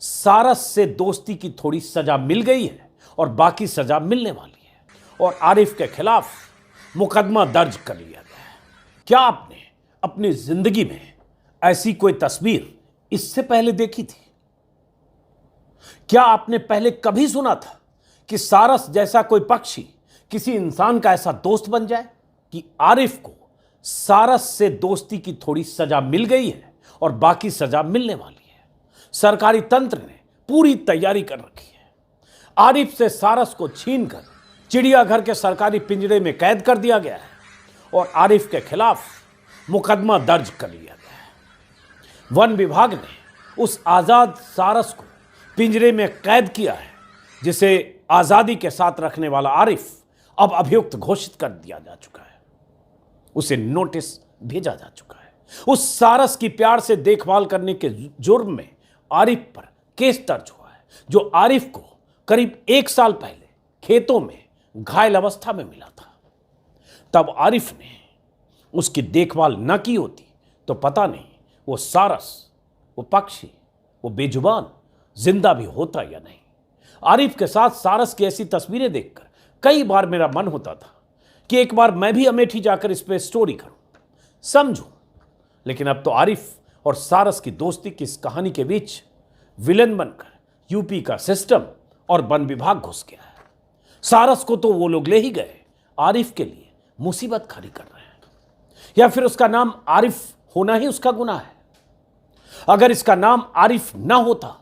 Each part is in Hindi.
सारस से दोस्ती की थोड़ी सजा मिल गई है और बाकी सजा मिलने वाली है और आरिफ के खिलाफ मुकदमा दर्ज कर लिया गया है। क्या आपने अपनी जिंदगी में ऐसी कोई तस्वीर इससे पहले देखी थी? क्या आपने पहले कभी सुना था कि सारस जैसा कोई पक्षी किसी इंसान का ऐसा दोस्त बन जाए? कि आरिफ को सारस से दोस्ती की थोड़ी सजा मिल गई है और बाकी सजा मिलने वाली है। सरकारी तंत्र ने पूरी तैयारी कर रखी है। आरिफ से सारस को छीनकर चिड़ियाघर के सरकारी पिंजरे में कैद कर दिया गया है और आरिफ के खिलाफ मुकदमा दर्ज कर लिया गया है। वन विभाग ने उस आजाद सारस को पिंजरे में कैद किया है, जिसे आजादी के साथ रखने वाला आरिफ अब अभियुक्त घोषित कर दिया जा चुका है। उसे नोटिस भेजा जा चुका है। उस सारस की प्यार से देखभाल करने के जुर्म में आरिफ पर केस दर्ज हुआ है, जो आरिफ को करीब 1 साल पहले खेतों में घायल अवस्था में मिला था। तब आरिफ ने उसकी देखभाल न की होती तो पता नहीं वो सारस, वो पक्षी, वो बेजुबान जिंदा भी होता या नहीं। आरिफ के साथ सारस की ऐसी तस्वीरें देखकर कई बार मेरा मन होता था कि एक बार मैं भी अमेठी जाकर इस पे स्टोरी करूं, समझूं। लेकिन अब तो आरिफ और सारस की दोस्ती की इस कहानी के बीच विलन बनकर यूपी का सिस्टम और वन विभाग घुस गया है। सारस को तो वो लोग ले ही गए, आरिफ के लिए मुसीबत खड़ी कर रहे हैं। या फिर उसका नाम आरिफ होना ही उसका गुनाह है? अगर इसका नाम आरिफ ना होता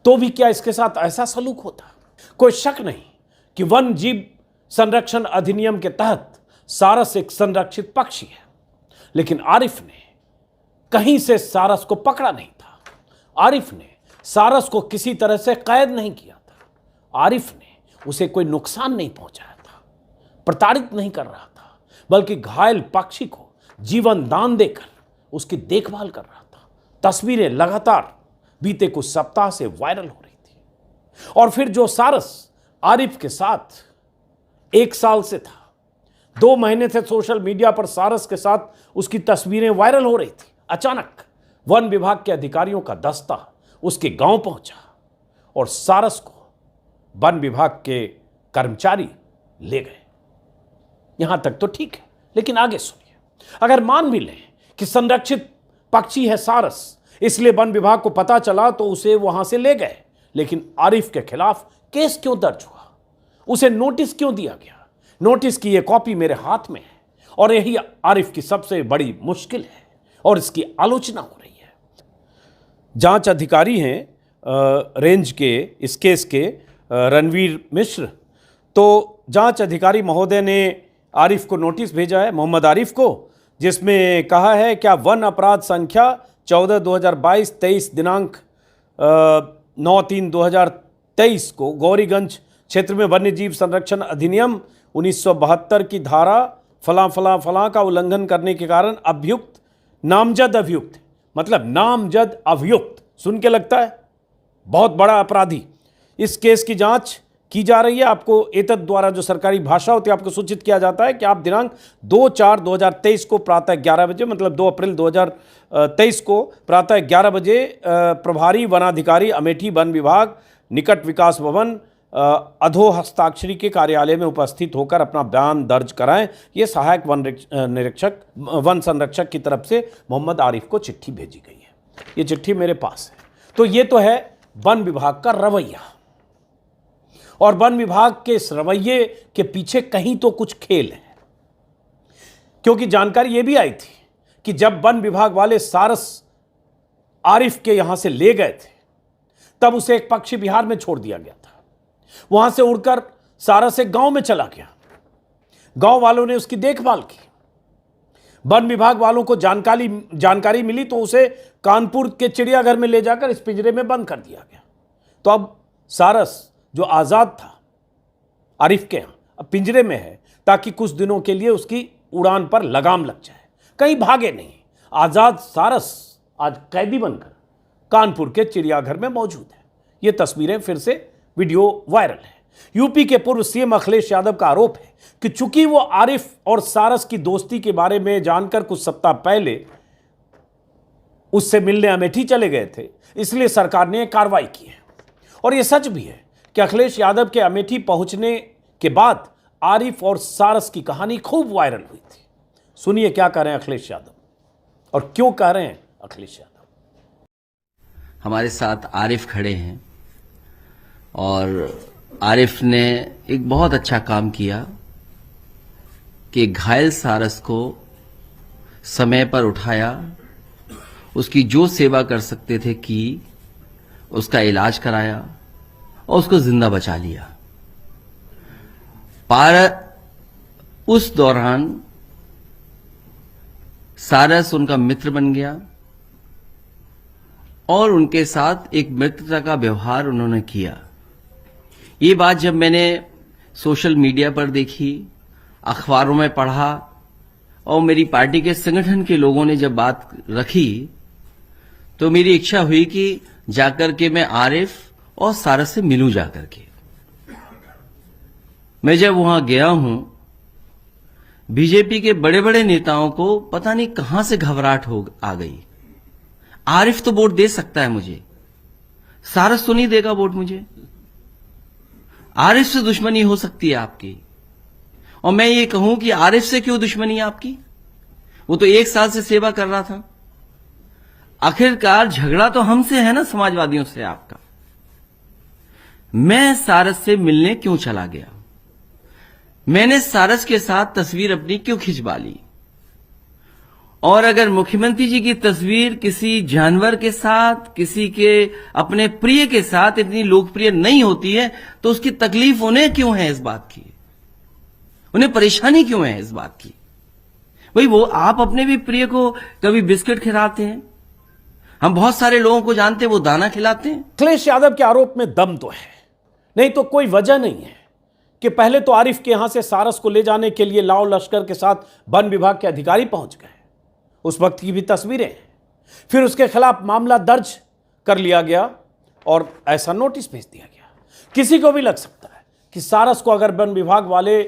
तो भी क्या इसके साथ ऐसा सलूक होता? कोई शक नहीं कि वन जीव संरक्षण अधिनियम के तहत सारस एक संरक्षित पक्षी है, लेकिन आरिफ ने कहीं से सारस को पकड़ा नहीं था। आरिफ ने सारस को किसी तरह से कैद नहीं किया था। आरिफ ने उसे कोई नुकसान नहीं पहुंचाया था, प्रताड़ित नहीं कर रहा था, बल्कि घायल पक्षी को जीवन दान देकर उसकी देखभाल कर रहा था। तस्वीरें लगातार बीते कुछ सप्ताह से वायरल हो रही थी। और फिर जो सारस आरिफ के साथ 1 साल से था, 2 महीने से सोशल मीडिया पर सारस के साथ उसकी तस्वीरें वायरल हो रही थी, अचानक वन विभाग के अधिकारियों का दस्ता उसके गांव पहुंचा और सारस को वन विभाग के कर्मचारी ले गए। यहां तक तो ठीक है, लेकिन आगे सुनिए। अगर मान भी लें कि संरक्षित पक्षी है सारस, इसलिए वन विभाग को पता चला तो उसे वहां से ले गए, लेकिन आरिफ के खिलाफ केस क्यों दर्ज हुआ? उसे नोटिस क्यों दिया गया? नोटिस की यह कॉपी मेरे हाथ में है और यही आरिफ की सबसे बड़ी मुश्किल है और इसकी आलोचना हो रही है। जांच अधिकारी हैं रेंज के इस केस के रणवीर मिश्र। तो जांच अधिकारी महोदय ने आरिफ को नोटिस भेजा है, मोहम्मद आरिफ को, जिसमें कहा है क्या वन अपराध संख्या 14/2022 23 दिनांक 9/3/2023 को गौरीगंज क्षेत्र में वन्य जीव संरक्षण अधिनियम 1972 की धारा फलां फलां फलां का उल्लंघन करने के कारण अभियुक्त, नामजद अभियुक्त, मतलब नामजद अभियुक्त सुन के लगता है बहुत बड़ा अपराधी, इस केस की जांच की जा रही है। आपको एतद द्वारा जो सरकारी भाषा होती है आपको सूचित किया जाता है कि आप दिनांक 2/4/2023 को प्रातः 11 बजे, मतलब 2 अप्रैल 2023 को प्रातः 11 बजे प्रभारी वनाधिकारी अमेठी वन विभाग निकट विकास भवन अधो हस्ताक्षरी के कार्यालय में उपस्थित होकर अपना बयान दर्ज कराएं। ये सहायक वन संरक्षक की तरफ से मोहम्मद आरिफ को चिट्ठी भेजी गई है। ये चिट्ठी मेरे पास है। तो ये तो है वन विभाग का रवैया, और वन विभाग के इस रवैये के पीछे कहीं तो कुछ खेल है, क्योंकि जानकारी ये भी आई थी कि जब वन विभाग वाले सारस आरिफ के यहां से ले गए थे तब उसे एक पक्षी बिहार में छोड़ दिया गया था। वहां से उड़कर सारस एक गांव में चला गया। गांव वालों ने उसकी देखभाल की। वन विभाग वालों को जानकारी मिली तो उसे कानपुर के चिड़ियाघर में ले जाकर इस पिंजरे में बंद कर दिया गया। तो अब सारस जो आजाद था आरिफ के यहां, अब पिंजरे में है ताकि कुछ दिनों के लिए उसकी उड़ान पर लगाम लग जाए, कहीं भागे नहीं। आजाद सारस आज कैदी बनकर कानपुर के चिड़ियाघर में मौजूद है। ये तस्वीरें फिर से वीडियो वायरल है। यूपी के पूर्व सीएम अखिलेश यादव का आरोप है कि चूंकि वो आरिफ और सारस की दोस्ती के बारे में जानकर कुछ सप्ताह पहले उससे मिलने अमेठी चले गए थे, इसलिए सरकार ने कार्रवाई की है। और यह सच भी है कि अखिलेश यादव के अमेठी पहुंचने के बाद आरिफ और सारस की कहानी खूब वायरल हुई थी। सुनिए क्या कह रहे हैं अखिलेश यादव और क्यों कह रहे हैं अखिलेश यादव। हमारे साथ आरिफ खड़े हैं और आरिफ ने एक बहुत अच्छा काम किया कि घायल सारस को समय पर उठाया, उसकी जो सेवा कर सकते थे की, उसका इलाज कराया और उसको जिंदा बचा लिया। उस दौरान सारस उनका मित्र बन गया और उनके साथ एक मित्रता का व्यवहार उन्होंने किया। ये बात जब मैंने सोशल मीडिया पर देखी, अखबारों में पढ़ा और मेरी पार्टी के संगठन के लोगों ने जब बात रखी, तो मेरी इच्छा हुई कि जाकर के मैं आरिफ और सारस से मिलूं जाकर के। मैं जब वहां गया हूं, बीजेपी के बड़े बड़े नेताओं को पता नहीं कहां से घबराहट आ गई। आरिफ तो वोट दे सकता है मुझे, सारस तो नहीं देगा वोट मुझे। आरिफ से दुश्मनी हो सकती है आपकी, और मैं ये कहूं कि आरिफ से क्यों दुश्मनी है आपकी? वो तो 1 साल से सेवा कर रहा था। आखिरकार झगड़ा तो हमसे है ना, समाजवादियों से आपका। मैं सारस से मिलने क्यों चला गया? मैंने सारस के साथ तस्वीर अपनी क्यों खिंचवा ली? और अगर मुख्यमंत्री जी की तस्वीर किसी जानवर के साथ, किसी के अपने प्रिय के साथ इतनी लोकप्रिय नहीं होती है, तो उसकी तकलीफ उन्हें क्यों है इस बात की? उन्हें परेशानी क्यों है इस बात की? भाई, वो आप अपने भी प्रिय को कभी बिस्किट खिलाते हैं, हम बहुत सारे लोगों को जानते हैं वो दाना खिलाते हैं। अखिलेश यादव के आरोप में दम तो है, नहीं तो कोई वजह नहीं है कि पहले तो आरिफ के यहां से सारस को ले जाने के लिए लाओ लश्कर के साथ वन विभाग के अधिकारी पहुंच गए। उस वक्त की भी तस्वीरें हैं। फिर उसके खिलाफ मामला दर्ज कर लिया गया और ऐसा नोटिस भेज दिया गया। किसी को भी लग सकता है कि सारस को अगर वन विभाग वाले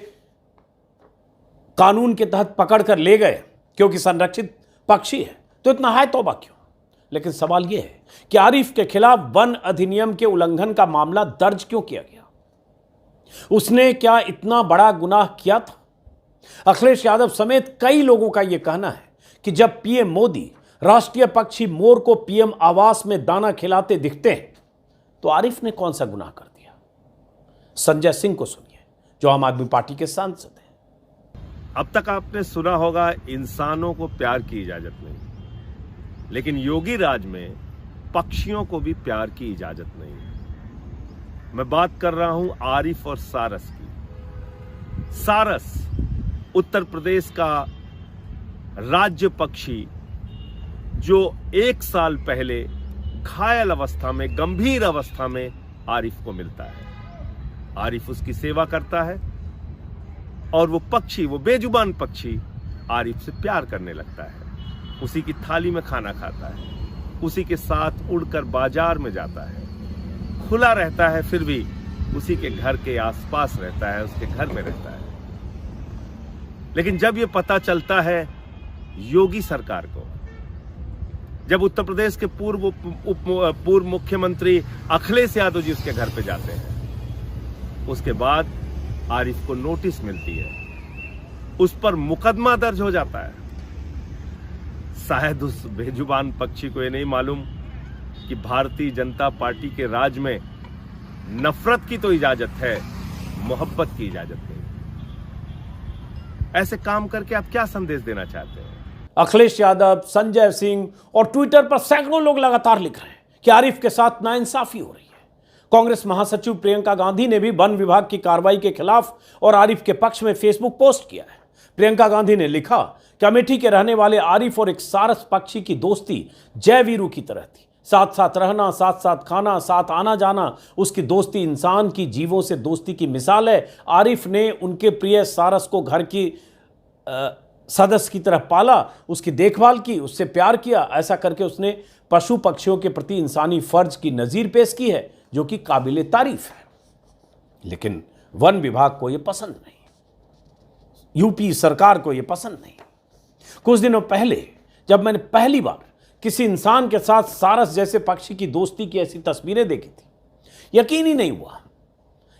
कानून के तहत पकड़ कर ले गए क्योंकि संरक्षित पक्षी है, तो इतना हाय तौबा क्यों? लेकिन सवाल यह है कि आरिफ के खिलाफ वन अधिनियम के उल्लंघन का मामला दर्ज क्यों किया गया? उसने क्या इतना बड़ा गुनाह किया था? अखिलेश यादव समेत कई लोगों का यह कहना है कि जब पीएम मोदी राष्ट्रीय पक्षी मोर को पीएम आवास में दाना खिलाते दिखते हैं, तो आरिफ ने कौन सा गुनाह कर दिया? संजय सिंह को सुनिए, जो आम आदमी पार्टी के सांसद हैं। अब तक आपने सुना होगा इंसानों को प्यार की इजाजत नहीं, लेकिन योगी राज में पक्षियों को भी प्यार की इजाजत नहीं है। मैं बात कर रहा हूं आरिफ और सारस की। सारस उत्तर प्रदेश का राज्य पक्षी जो 1 साल पहले घायल अवस्था में, गंभीर अवस्था में आरिफ को मिलता है। आरिफ उसकी सेवा करता है और वो पक्षी, वो बेजुबान पक्षी आरिफ से प्यार करने लगता है। उसी की थाली में खाना खाता है, उसी के साथ उड़कर बाजार में जाता है, खुला रहता है, फिर भी उसी के घर के आसपास रहता है, उसके घर में रहता है। लेकिन जब ये पता चलता है योगी सरकार को, जब उत्तर प्रदेश के पूर्व मुख्यमंत्री अखिलेश यादव जी उसके घर पे जाते हैं, उसके बाद आरिफ को नोटिस मिलती है, उस पर मुकदमा दर्ज हो जाता है। शायद उस बेजुबान पक्षी को ये नहीं मालूम कि भारतीय जनता पार्टी के राज में नफरत की तो इजाजत है, मोहब्बत की इजाजत नहीं। ऐसे काम करके आप क्या संदेश देना चाहते हैं? अखिलेश यादव, संजय सिंह और ट्विटर पर सैकड़ों लोग लगातार लिख रहे हैं कि आरिफ के साथ नाइंसाफी हो रही है। कांग्रेस महासचिव प्रियंका गांधी ने भी वन विभाग की कार्रवाई के खिलाफ और आरिफ के पक्ष में फेसबुक पोस्ट किया है। प्रियंका गांधी ने लिखा कि अमेठी के रहने वाले आरिफ और एक सारस पक्षी की दोस्ती जय वीरू की तरह थी। साथ साथ रहना, साथ साथ खाना, साथ आना जाना, उसकी दोस्ती इंसान की जीवों से दोस्ती की मिसाल है। आरिफ ने उनके प्रिय सारस को घर की सदस्य की तरह पाला, उसकी देखभाल की, उससे प्यार किया। ऐसा करके उसने पशु पक्षियों के प्रति इंसानी फर्ज की नज़ीर पेश की है, जो कि काबिले तारीफ है। लेकिन वन विभाग को यह पसंद नहीं, यूपी सरकार को यह पसंद नहीं। कुछ दिनों पहले जब मैंने पहली बार किसी इंसान के साथ सारस जैसे पक्षी की दोस्ती की ऐसी तस्वीरें देखी थी। यकीन ही नहीं हुआ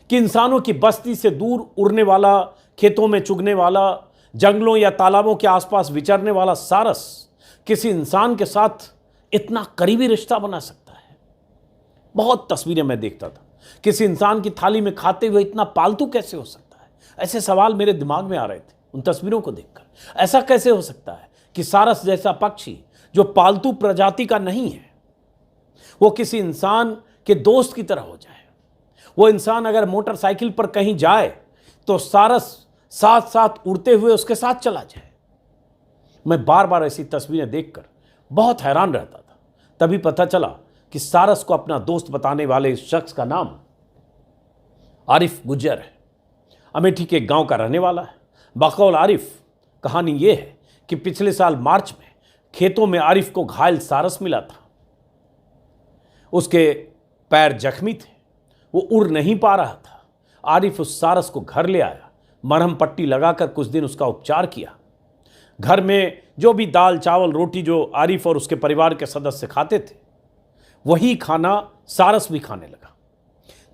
कि इंसानों की बस्ती से दूर उड़ने वाला, खेतों में चुगने वाला, जंगलों या तालाबों के आसपास विचरने वाला सारस किसी इंसान के साथ इतना करीबी रिश्ता बना सकता है। बहुत तस्वीरें मैं देखता था, किसी इंसान की थाली में खाते हुए इतना पालतू कैसे हो सकता है? ऐसे सवाल मेरे दिमाग में आ रहे थे उन तस्वीरों को देखकर। ऐसा कैसे हो सकता है कि सारस जैसा पक्षी जो पालतू प्रजाति का नहीं है, वो किसी इंसान के दोस्त की तरह हो जाए? वो इंसान अगर मोटरसाइकिल पर कहीं जाए तो सारस साथ साथ उड़ते हुए उसके साथ चला जाए। मैं बार बार ऐसी तस्वीरें देखकर बहुत हैरान रहता था। तभी पता चला कि सारस को अपना दोस्त बताने वाले इस शख्स का नाम आरिफ गुज्जर है। अमेठी के एक गांव का रहने वाला है। बकौल आरिफ, कहानी यह है कि पिछले साल मार्च में खेतों में आरिफ को घायल सारस मिला था। उसके पैर जख्मी थे, वो उड़ नहीं पा रहा था। आरिफ उस सारस को घर ले आया, मरहम पट्टी लगाकर कुछ दिन उसका उपचार किया। घर में जो भी दाल चावल रोटी जो आरिफ और उसके परिवार के सदस्य खाते थे, वही खाना सारस भी खाने लगा।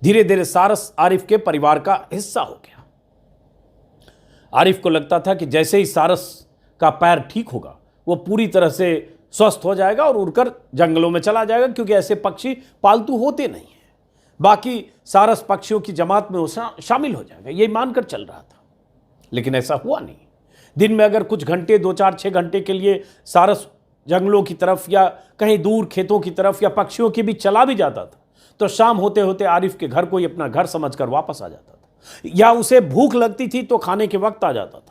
धीरे धीरे सारस आरिफ के परिवार का हिस्सा हो गया। आरिफ को लगता था कि जैसे ही सारस का पैर ठीक होगा, वो पूरी तरह से स्वस्थ हो जाएगा और उड़कर जंगलों में चला जाएगा, क्योंकि ऐसे पक्षी पालतू होते नहीं हैं। बाकी सारस पक्षियों की जमात में वो शामिल हो जाएगा, ये मानकर चल रहा था। लेकिन ऐसा हुआ नहीं। दिन में अगर कुछ घंटे, 2, 4, 6 घंटे के लिए सारस जंगलों की तरफ या कहीं दूर खेतों की तरफ या पक्षियों के बीच चला भी जाता था, तो शाम होते होते आरिफ के घर को ही अपना घर समझकर वापस आ जाता था। या उसे भूख लगती थी तो खाने के वक्त आ जाता था।